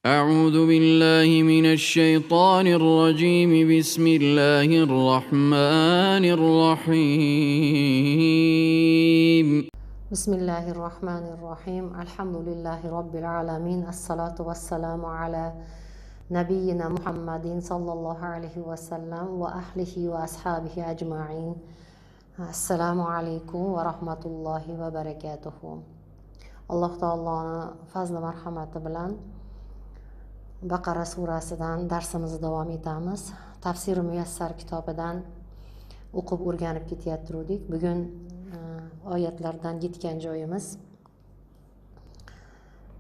أعوذ بالله من الشيطان الرجيم بسم الله الرحمن الرحيم بسم الله الرحمن الرحيم الحمد لله رب العالمين الصلاة والسلام على نبينا محمد صلى الله عليه وسلم وأهله وأصحابه أجمعين السلام عليكم ورحمة الله وبركاته الله تعالى فضل مرحمة bilan Baqara surasidan darsimizni davom etamiz. Tafsir muyassar kitobidan o'qib o'rganib ketayotgandik. Bugun oyatlardan yetgan joyimiz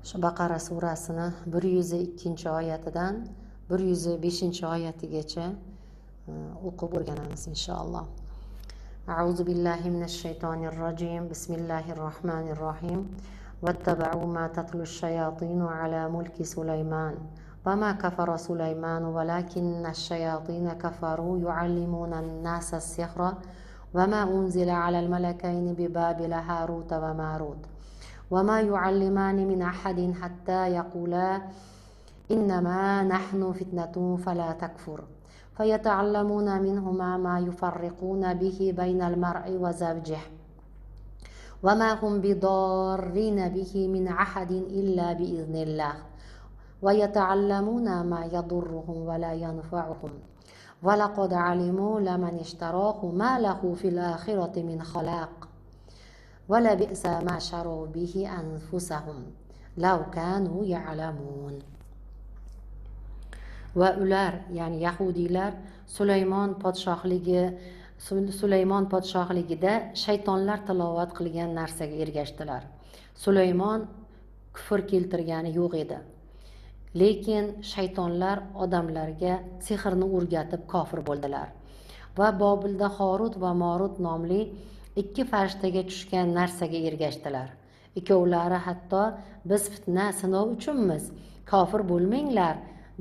shu Baqara surasini 102-oyatidan 105-oyatigacha o'qib o'rganamiz inshaalloh. A'udhu billahi minash shaytonir rojim. Bismillahir rohmanir rohim. Wattaba'u ma tatlu ash-shayatinu ala mulki Sulayman. وما كفر سليمان ولكن الشياطين كفروا يعلمون الناس السحر وما أنزل على الملكين ببابل هاروت وماروت وما يعلمان من أحد حتى يقولا إنما نحن فتنة فلا تكفر فيتعلمون منهما ما يفرقون به بين المرء وزوجه وما هم بضارين به من أحد إلا بإذن الله ويتعلمون ما يضرهم ولا ينفعهم ولقد علموا لمن اشتراه ما له في الآخرة من خلاق ولبئس ما شروا به أنفسهم لو كانوا يعلمون. Va ular, ya'ni Yahudilar Sulaymon podshohligida shaytonlar tilovat qilgan narsaga ergashdilar. Sulaymon kufr keltirgani yo'q edi. Lekin shaytonlar odamlarga sehrni o'rgatib kofir bo'ldilar. Va Bobilda Horut va Morut nomli ikki farishtaga tushgan narsaga ergashdilar. Ikkovlari hatto biz fitna sinov uchunmiz, kofir bo'lmanglar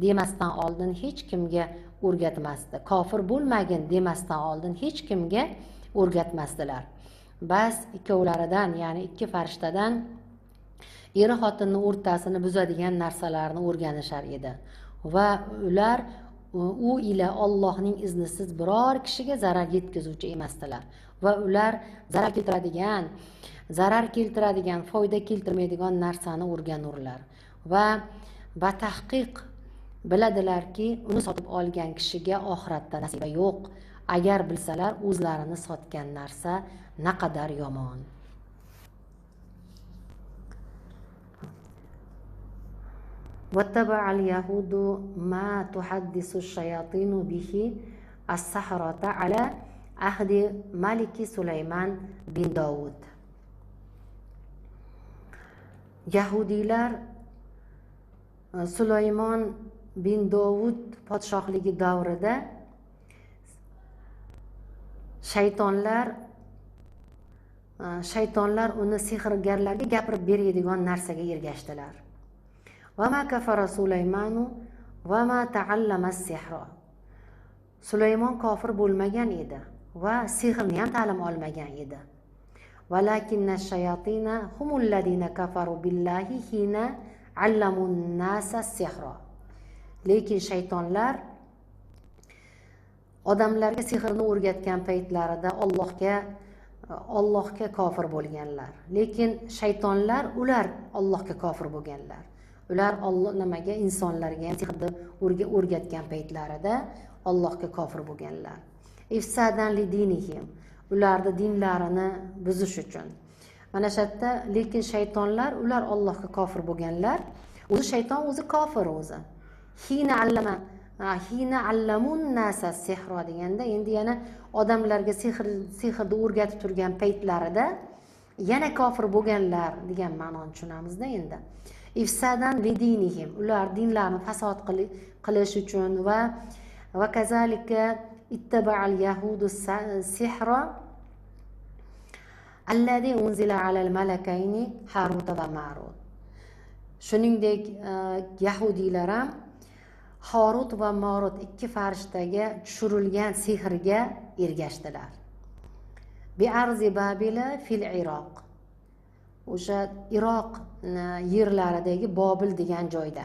demasdan oldin hech kimga o'rgatmasdi. Kofir bo'lmagin demasdan oldin hech kimga o'rgatmasdilar. Bas ikkovlaridan, ya'ni ikki farishtadan eri xotinning o'rtasini buzadigan narsalarni o'rganishar edi va ular u ila Allohning iznisiz biror kishiga zarar yetkazuvchi emasdilar va ular zarar keltiradigan, foyda keltirmaydigan narsani o'rganurlar va batahqiq biladilarki, uni sotib olgan kishiga oxiratda nasiba yo'q. Agar bilsalar, o'zlarini sotgan narsa naqadar yomon. واتبع اليهود ما تحدث الشياطين به السحرة على عهد ملك سليمان بن داود. Yahudilar Sulaymon bin Davud podshohligi davrida shaytonlar uni sehrgarlarga gapirib beradigan narsaga ergashdilar. وما كفر سليمان وما تعلم السحر. Sulaymon kofir bo'lmagan edi va sehrni ham ta'lim olmagan edi. ولكن الشياطين هم الذين كفروا بالله حين علموا الناس السحر. Lekin shaytonlar odamlarga sehrni o'rgatgan paytlarida Allohga kofir bo'lganlar. Lekin shaytonlar ular Allohga kofir bo'lganlar. Ular nimaga insonlarga ham sehrni o'rgatgan paytlarida Allohga kofir bo'lganlar. Ifsadan li dinihim. Ularni dinlarini buzish uchun. Mana shu yerda lekin shaytonlar ular Allohga kofir bo'lganlar. O'zi shayton o'zi kofir o'zi. Hina allamun nasa sihra deganda endi yana odamlarga sehrni o'rgatib turgan paytlarida yana kofir bo'lganlar degan ma'noni tushunamizda endi. Ifsadan lidinihim, ular dinlarini fasod qilish uchun va kazalika ittaba'al yahudu sihra alladhi unzila alal malakayni Harut va Marut. Shuningdek Yahudilar ham Harut va Marut ikki farishtaga tushirilgan sehrga ergashdilar. Bi arzi Babila fil Iroq. O'sha Iroq yerlaridagi Bobil degan joyda.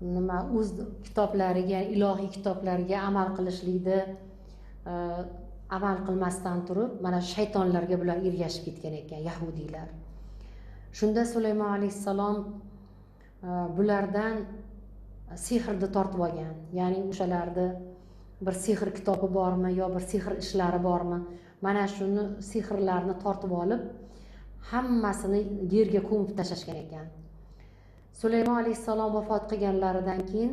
nima o'z kitoblariga, ilohiy kitoblariga amal qilishlikni amal qilmasdan turib mana shaytonlarga bular ergashib ketgan ekan, yahudiylar. Shunda Sulaymon alayhissalom bulardan sehrni tortib olgan. Ya'ni o'shalarni bir sehr kitobi bormi yo bir sehr ishlari bormi? Mana shuni sehrlarni tortib olib, hammasini yerga ko'mib tashlashgan ekan. Sulaymon alayhissalom vafot qilganlaridan keyin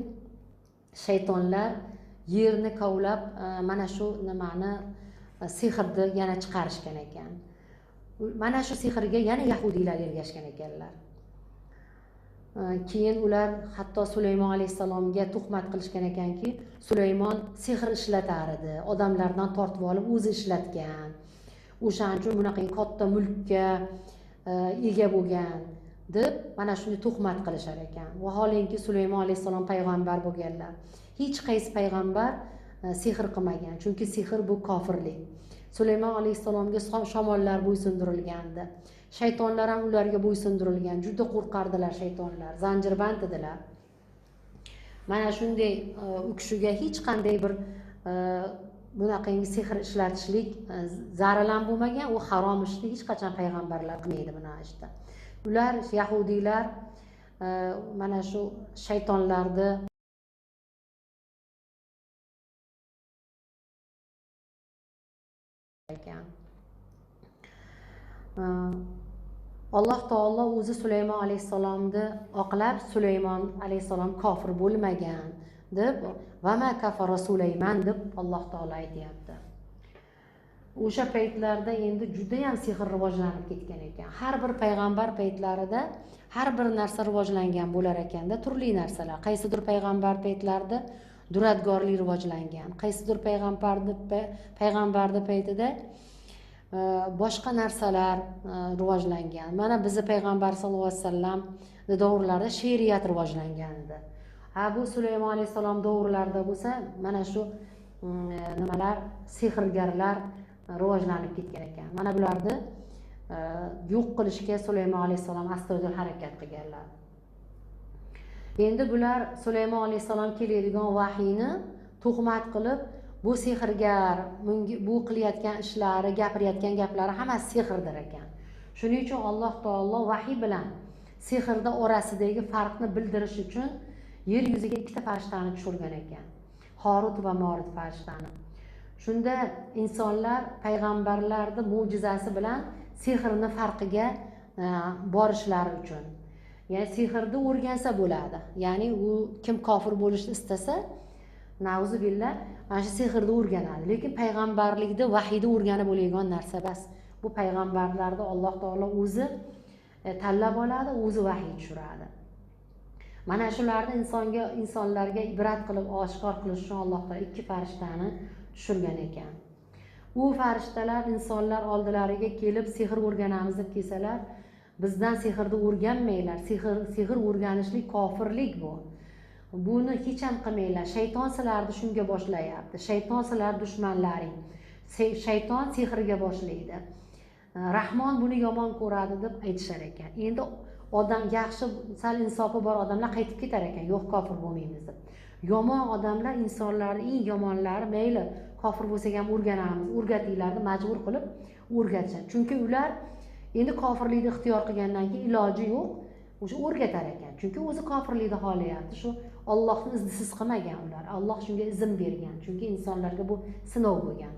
shaytonlar yerni kovlab mana shu nimani sehrni yana chiqarishgan ekan. Mana shu sehrga yana yahudiylar ergashgan ekanlar. Keyin ular hatto Sulaymon alayhissalomga tuhmat qilishgan ekanki, Sulaymon sehr ishlatar edi, odamlardan tortib olib o'zi ishlatgan. O'shaning uchun bunaqa katta mulkka ega bo'lgan deb mana shuni tuhmat qilishar ekan. Vaholanki Sulaymon alayhissalom payg'ambar bo'lganlar. Hech qaysi payg'ambar sehr qilmagan, chunki sehr bu kofirlik. Sulaymon alayhissalomga shamollar bo'ysundirilgandi. Shaytonlar ham ularga bo'ysundirilgan. Juda qo'rqardilar shaytonlar, zanjirband edilar. Mana shunday u kishiga hech qanday bir bunaqangi sehr ishlatishlik zararlan bo'lmagan, u harom ishni hech qachon payg'ambarlar qilmaydi buni ishda. Ular yahudiylar mana shu shaytonlarni ekan. Alloh taolo o'zi Sulaymon alayhissalomni oqlab, Sulaymon alayhissalom kofir bo'lmagan deb va ma kafara Sulaymon deb Alloh taolo aytayapti. O'sha paytlarda endi juda ham sehr rivojlanib ketgan ekan. Har bir payg'ambar paytlarida har bir narsa rivojlangan bo'lar ekanda, turli narsalar. Qaysidir payg'ambar paytlarida duradgorlik rivojlangan, qaysidir payg'ambarning paytida boshqa narsalar rivojlangan. Mana bizni payg'ambar sollallohu alayhi vasallam davrlarida she'riyat rivojlangan edi. Bu Sulaymon alayhissalom davrlarida bo'lsa, mana shu nimalar, sehrgarlar rivojlanib ketgan ekan. Mana bularni yo'q qilishga Sulaymon alayhissalom astoydil harakat qilganlar. Endi bular Sulaymon alayhissalom keladigan vahiyni tuhmat qilib, bu sehrgar, bu qilayotgan ishlari, gapirayotgan gaplari hammasi sehrdir ekan. Shuning uchun Alloh taolo vahiy bilan sehrda orasidagi farqni bildirish uchun yer yuziga ikkita farishtani tushirgan ekan. Horut va Morut farishtani. Shunda insonlar payg'ambarlarning mo'jizasi bilan sehrni farqiga borishlari uchun. Ya'ni sehrni o'rgansa bo'ladi. Ya'ni u kim kofir bo'lishni istasa, na'uzu billah, mana shu sehrni o'rganadi. Lekin payg'ambarlikda vahiyda o'rganib bo'ladigan narsa emas. Bu payg'ambarlarni Alloh taolo o'zi tanlab oladi, o'zi vahiy tushiradi. Mana shularni insonlarga ibrat qilib oshkor qilish uchun Alloh taolo ikki farishtani tushirgan ekan. U farishtalar insonlar oldilariga kelib sehr o'rganamiz deb kelsalar, bizdan sehrni o'rganmanglar. Sehr o'rganishlik kofirlik bu. Buni hech ham qilmanglar. Shayton sizlarni shunga boshlayapti. Shayton sizlar dushmanlaring. Shayton sehrga boshlaydi. Rahmon buni yomon ko'radi deb aytishar ekan. Endi odam yaxshi, sal insofi bor odamlar qaytib ketar ekan, yo'q kofir bo'lmaymiz deb. Yomon odamlar insonlarning eng yomonlari, mayli kofir bo'lsak ham o'rganamiz, o'rgatinglarni majbur qilib o'rgatishadi. Chunki ular endi kofirlikni ixtiyor qilgandan keyin iloji yo'q, o'sha o'rgatar ekan. Chunki o'zi kofirlikni xohlayapti. Shu Allohning iznisiz qilmagan ular. Alloh shunga izn bergan. Chunki insonlarga bu sinov bo'lgan.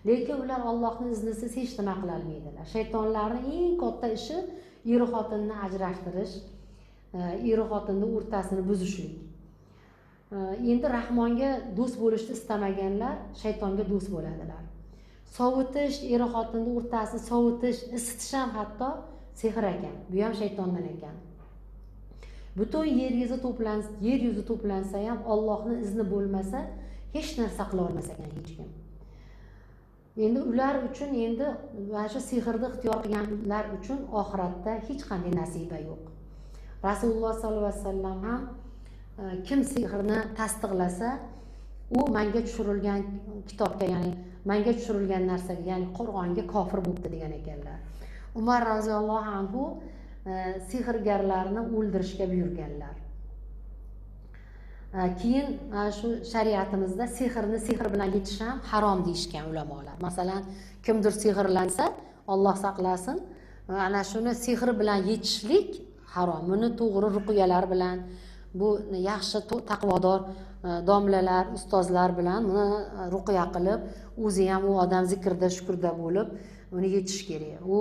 Lekin ular Allohning iznisiz hech nima qila olmaydilar. Shaytonlarning eng katta ishi er-xotinni ajrashtirish, er-xotinning o'rtasini buzishlik. Endi Rahmonga do'st bo'lishni istamaganlar shaytonga do'st bo'ladilar. Sovutish, er-xotinning o'rtasini sovutish, isitish ham hatto sehr ekan. Bu ham shaytondan ekan. Butun yer yuzi to'plansa ham Allohning izni bo'lmasa hech narsa qila olmas ekan hech kim. Endi ular uchun endi mana shu sehrni ixtiyor qilganlar uchun oxiratda hech qanday nasiba yo'q. Rasululloh sollallohu alayhi vasallam ham kim sehrni tasdiqlasa, u menga tushirilgan kitobga, ya'ni menga tushirilgan narsaga, ya'ni Qur'onga kofir bo'libdi degan ekanlar. Umar roziyallohu anhu sehrgarlarni o'ldirishga buyurganlar. keyin shu shariatimizda sehrni sehr bilan yetish ham harom deyishgan ulamolar. Masalan, kimdir sehrlansa, Alloh saqlasin, ana shuni sehr bilan yetishlik harom. Buni to'g'ri ruqiyalar bilan, bu yaxshi taqvodor domlalar, ustozlar bilan buni ruqiya qilib, o'zi ham u odam zikrda, shukrda bo'lib, uni yetish kerak. U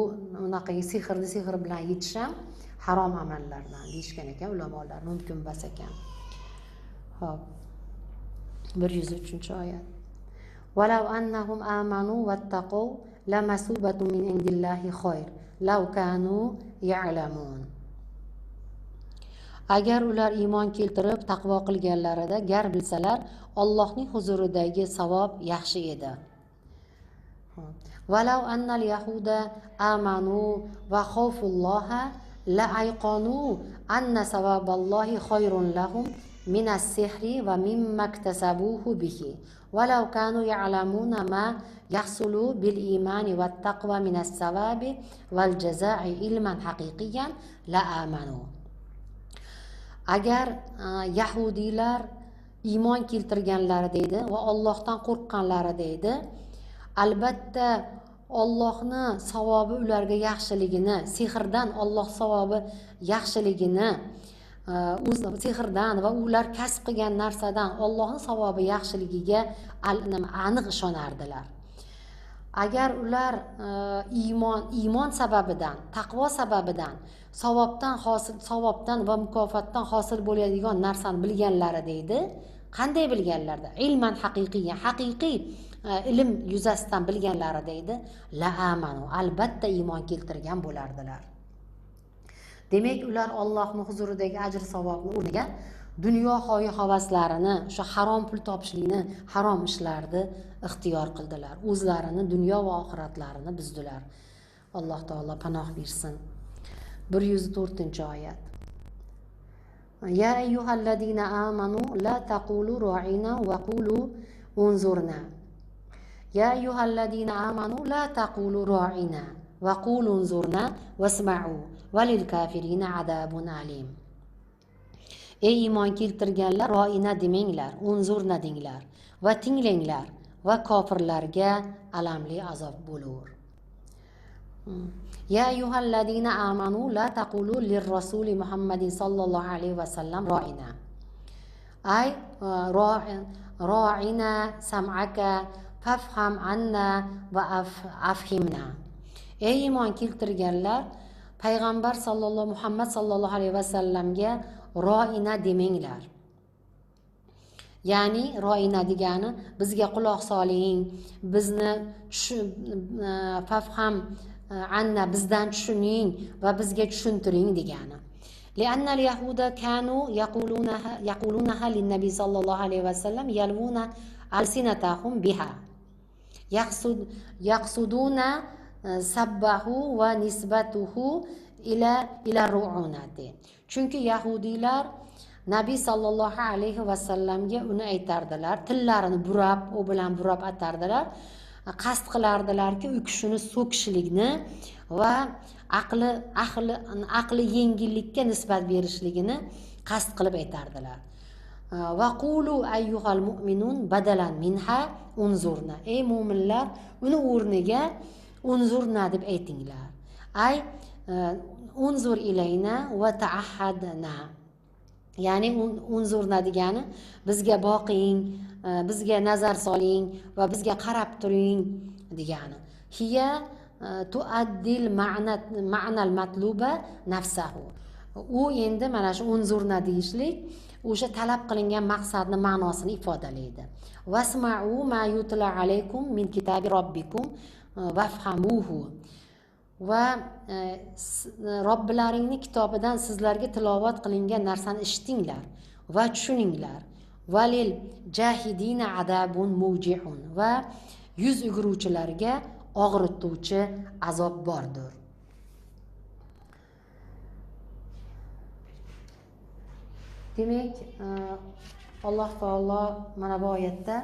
unaqangi sehrni sehr bilan yetish ham harom amallardan deyishgan ekan ulamolar, mumkin emas ekan. Hop. 103-oyat. Walau annahum amanu wattaqu lamasubatu min indillahi khayr law kanu ya'lamun. Agar ular iymon keltirib taqvo qilganlarida gar bilsalar, Allohning huzuridagi savob yaxshi edi. Walau annal yahuda amanu va khawfulloha la ayqanu anna sawaballahi khayrun lahum min as-sihri va mimma iktasabuhu bihi walau kanu ya'lamuna ma yahsulu bil imani wat taqwa min as-sawabi wal jazaa'i ilman haqiqiyan la amanu. Agar yahudiylar iymon keltirganlarida edi va Allohdan qo'rqqanlarida edi, albatta Allohni savobi ularga yaxshiligini, sehrdan Alloh savobi yaxshiligini, sehrdan va ular kasb qilgan narsadan Allohning savobi yaxshiligiga aniq ishonardilar. Agar ular iymon sababidan, taqvo sababidan, savobdan va mukofotdan hosil bo'ladigan narsani bilganlarida edi, qanday bilganlarda? Ilman haqiqiy, haqiqiy ilm yuzasidan bilganlarida edi, la amanu, albatta iymon keltirgan bo'lardilar. Demak, ular Allohning huzuridagi ajr savobni o'rniga dunyo havoslarini, o'sha harom pul topishlikni, harom ishlarni ixtiyor qildilar. O'zlarini dunyo va oxiratlarini buzdilar. Alloh taolo panoh bersin. 104-oyat. Ya ayyuhalladina amanu la taqulu ra'ina wa qulu unzurna. Ya ayyuhalladina amanu la taqulu ra'ina wa qulu unzurna wasma'u walil kafirina adabun alim. Ey iymon keltirganlar, ro'ina demanglar, unzurna denglar va tinglanglar va kofirlarga alamli azob bo'lur. Ya ayyuhalladina amanu la taqulu lirrasuli Muhammadin sallallohu alayhi va sallam ro'ina. Ay ro'ina sam'aka fafham anna va afhimna. Ey iymon keltirganlar, payg'ambar Muhammad sallallohu alayhi va sallamga ro'ina demanglar. Ya'ni ro'ina degani bizga quloq soling, bizni fafham anna, bizdan tushuning va bizga tushuntiring degani. Li'anna al-yahuda kanu yaqulunaha lin-nabi sallallohu alayhi va sallam yalvuna alsinatahum biha yaqsuduna sabbahu va nisbatuhu ila ru'unati. Chunki yahudiylar Nabiy sallallohu alayhi va sallamga uni aytardilar, tillarini burab, u bilan burab atardilar, qasd qilardilarki, u kishini so'kishlikni va aqli yengillikka nisbat berishligini qasd qilib aytardilar. Va qulu ayyuhal mu'minun badalan minha unzurna. Ey mu'minlar, uni o'rniga unzurna deb aytinglar. Ay unzur ilayna va ta'ahadna. Ya'ni unzurna degani bizga boqing, bizga nazar soling va bizga qarab turing degani. Hiya tuaddil ma'nal matluba nafsahu. U endi mana shu unzurna deyishlik o'sha talab qilingan maqsadni ma'nosini ifodalaydi. Wasma'u ma yutla alaykum min kitabi robbikum wafhamuhu. Va Robbilaringning kitobidan sizlarga tilovat qilingan narsani eshitinglar va tushuninglar. Valil jahidina adabun mujihun. Va yuz o'giruvchilarga og'rituvchi azob bordir. Demak, Alloh taolo mana bu oyatda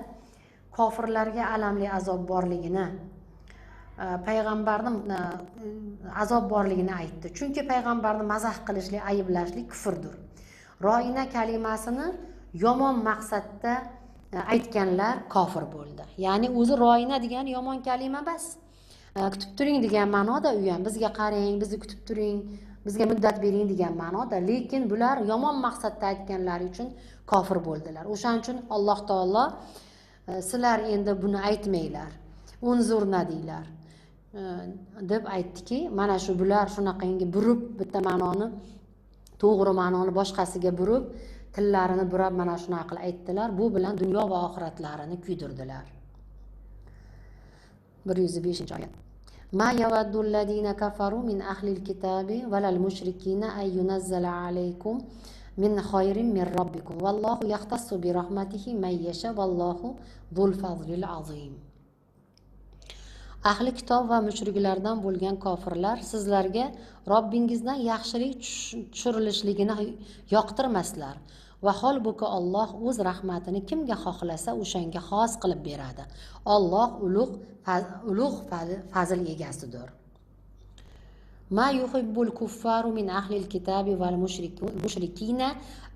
kofirlarga alamli azob borligini, payg'ambarning azob borligini aytdi. Chunki payg'ambarni mazah qilishlik, ayblashlik kufrdir. Ro'ina kalimasini yomon maqsadda aytganlar kofir bo'ldi. Ya'ni o'zi ro'yina degan yomon kalima emas. Kutib turing degan ma'noda, u ham bizga qarang, bizni kutib turing, bizga muddat bering degan ma'noda. Lekin bular yomon maqsadda aytganlari uchun kofir bo'ldilar. O'shaning uchun Alloh taolo sizlar endi buni aytmanglar, unzurna deylar deb aytdiki, mana shu bular shunaqangi burib bitta ma'noni, to'g'ri ma'noni boshqasiga burib, tillarini burab mana shunaqa qilib aytdilar. Bu bilan dunyo va oxiratlarini kuydirdilar. 105-oyat. Ma yawaddu alladina kafaru min ahli alkitabi walal mushrikina ay yunazzala alaykum min khayrin min rabbikum wallohu yaxtassu bi rahmatihi man yasha wallohu zul fazlil azim. Ahli kitob va mushriklardan bo'lgan kofirlar sizlarga Robbingizdan yaxshilik tushirilishligini yoqtirmaslar va holbuki Alloh o'z rahmatini kimga xohlasa o'shanga xos qilib beradi. Alloh ulug' fazl egasidir. Ma yuhibbul kuffaru min ahlil kitabi val mushrikina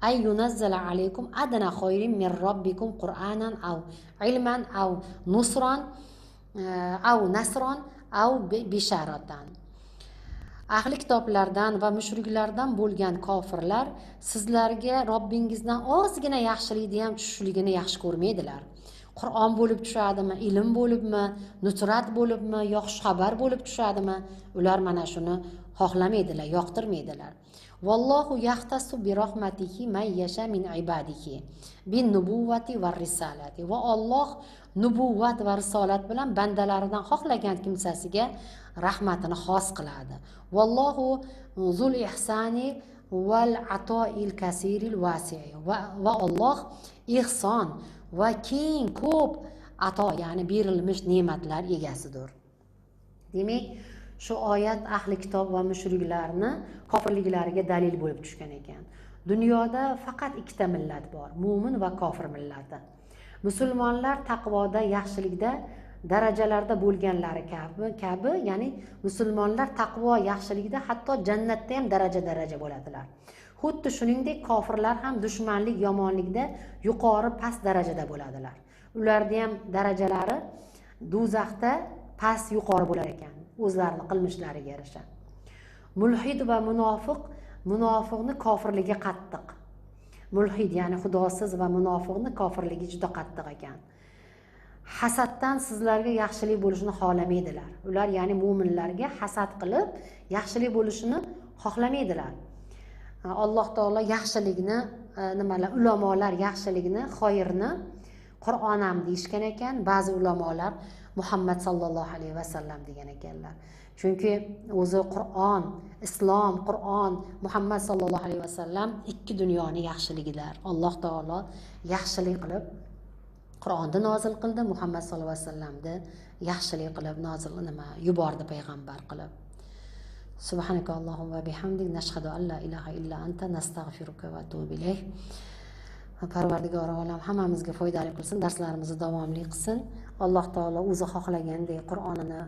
ay yunazzala alaykum adna khayrin min rabbikum qur'anan aw ilman aw nusran aw nasron aw bisharatan. Ahli kitoblardan va mushriklardan bo'lgan kofirlar sizlarga Robbingizdan ozgina yaxshilikni ham tushishligini yaxshi ko'rmaydilar. Qur'on bo'lib tushadimi, ilm bo'libmi, nusrat bo'libmi, yaxshi xabar bo'lib tushadimi, ular mana shuni xohlamaydilar, yoqtirmaydilar. Vallohu yaxtassu bi rahmatihi man yasha min ibadihi bin nubuwati va risalati. Va Alloh nubuvvat va risolat bilan bandalaridan xohlagan kimsasiga rahmatini xos qiladi. Vallohu zul ihsani val atoil kasiril wasi'i. Va Alloh ihson va keng ko'p ato, ya'ni berilmish ne'matlar egasidir. Demak, shu oyat ahli kitob va mushriklarni kofirliklariga dalil bo'lib tushgan ekan. Dunyoda faqat ikkita millat bor, mu'min va kofir millati. Musulmonlar taqvoda, yaxshilikda darajalarda bo'lganlari kabi, ya'ni musulmonlar taqvo, yaxshilikda hatto jannatda ham daraja bo'ladilar. Xuddi shuningdek kofirlar ham dushmanlik, yomonlikda yuqori past darajada bo'ladilar. Ularda ham darajalari do'zaxda past yuqori bo'lar ekan, o'zlarining qilmishlariga yarasha. Mulhid va munofiqni kofirligi qattiq. Mulhid ya'ni xudosiz va munofiqni kofirligi juda qattiq ekan. Hasaddan sizlarga yaxshilik bo'lishini xohlamaydilar. Ular ya'ni mu'minlarga hasad qilib, yaxshilik bo'lishini xohlamaydilar. Alloh taolo yaxshilikni, ulamolar yaxshilikni, xoirni Qur'on ham deyishgan ekan, ba'zi ulamolar Muhammad sallallohu alayhi vasallam degan ekanlar. Chunki o'zi Qur'on, islom, Qur'on, Muhammad sallallohu alayhi vasallam ikki dunyoni yaxshiligidir. Alloh taolo yaxshilik qilib Qur'onni nozil qildi, Muhammad sallallohu alayhi vasallamni yaxshilik qilib yubordi payg'ambar qilib. Subhanaka Allohumma va bihamdik nashhadu an la ilaha illa anta nastag'firuka va atubu ilayk. Parvardigor olam hammamizga foydali qilsin, darslarimizni davomli qilsin. Alloh taolo o'zi xohlagandek Qur'onini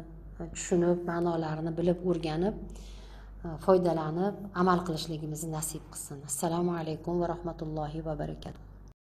tushunib, ma'nolarini bilib, o'rganib, foydalanib, amal qilishligimizni nasib qilsin. Assalomu alaykum va rahmatullohi va barakatuh.